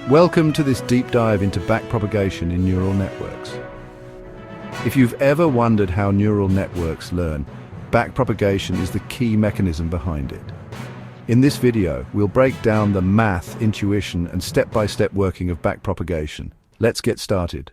Welcome to this deep dive into backpropagation in neural networks. If you've ever wondered how neural networks learn, backpropagation is the key mechanism behind it. In this video, we'll break down the math, intuition, and step-by-step working of backpropagation. Let's get started.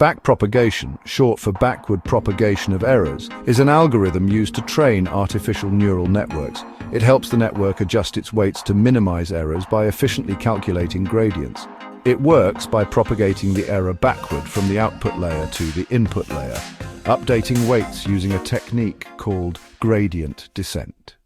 Backpropagation, short for backward propagation of errors, is an algorithm used to train artificial neural networks. It helps the network adjust its weights to minimize errors by efficiently calculating gradients. It works by propagating the error backward from the output layer to the input layer, updating weights using a technique called gradient descent.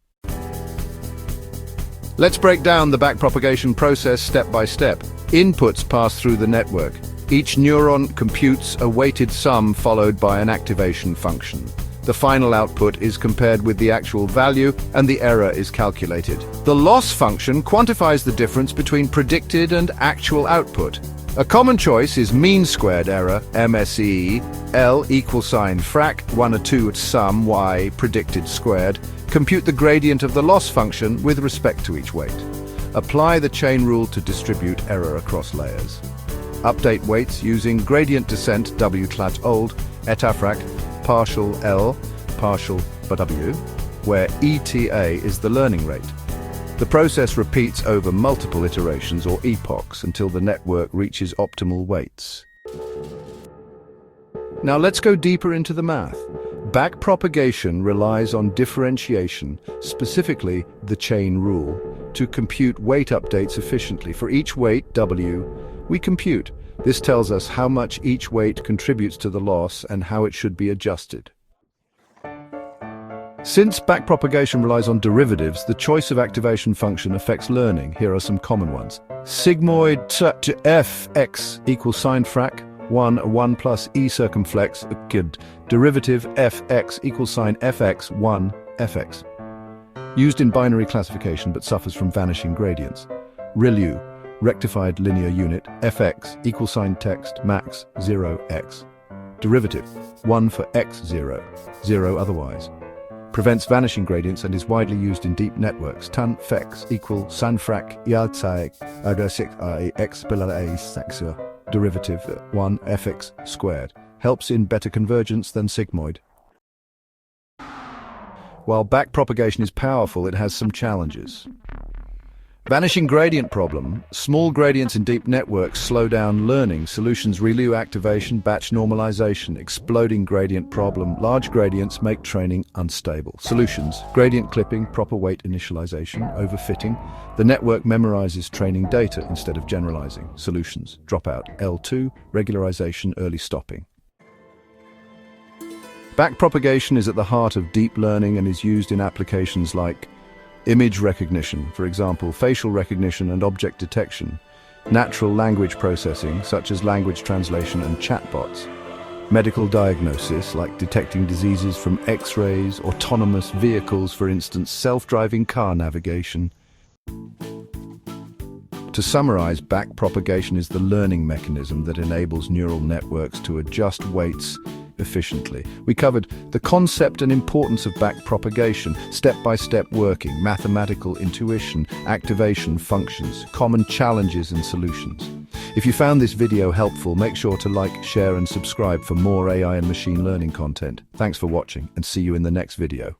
Let's break down the backpropagation process step by step. Inputs pass through the network. Each neuron computes a weighted sum followed by an activation function. The final output is compared with the actual value and the error is calculated. The loss function quantifies the difference between predicted and actual output. A common choice is mean squared error, MSE, L equals sign frac, 1 or 2 at sum, y predicted squared. Compute the gradient of the loss function with respect to each weight. Apply the chain rule to distribute error across layers. Update weights using gradient descent W-clat old, etafrac, partial L, partial W, where ETA is the learning rate. The process repeats over multiple iterations or epochs until the network reaches optimal weights. Now let's go deeper into the math. Backpropagation relies on differentiation, specifically the chain rule, to compute weight updates efficiently. For each weight, W, we compute. This tells us how much each weight contributes to the loss and how it should be adjusted. Since backpropagation relies on derivatives, the choice of activation function affects learning. Here are some common ones. Sigmoid to fx equals sin frac 1 plus e circumflex derivative fx equals sin fx 1 fx. Used in binary classification but suffers from vanishing gradients. ReLU, rectified linear unit, fx equals sign text max 0x. Derivative 1 for x0, 0 otherwise. Prevents vanishing gradients and is widely used in deep networks. Tan fex equals san frac x derivative 1 fx squared. Helps in better convergence than sigmoid. While backpropagation is powerful, it has some challenges. Vanishing gradient problem. Small gradients in deep networks slow down learning. Solutions: ReLU activation, batch normalization. Exploding gradient problem. Large gradients make training unstable. Solutions: gradient clipping, proper weight initialization, overfitting. The network memorizes training data instead of generalizing. Solutions: dropout, L2, regularization, early stopping. Backpropagation is at the heart of deep learning and is used in applications like image recognition, for example, facial recognition and object detection, natural language processing, such as language translation and chatbots, medical diagnosis, like detecting diseases from X-rays, autonomous vehicles, for instance, self-driving car navigation. To summarize, backpropagation is the learning mechanism that enables neural networks to adjust weights efficiently. We covered the concept and importance of backpropagation, step-by-step working, mathematical intuition, activation functions, common challenges and solutions. If you found this video helpful, make sure to like, share and subscribe for more AI and machine learning content. Thanks for watching and see you in the next video.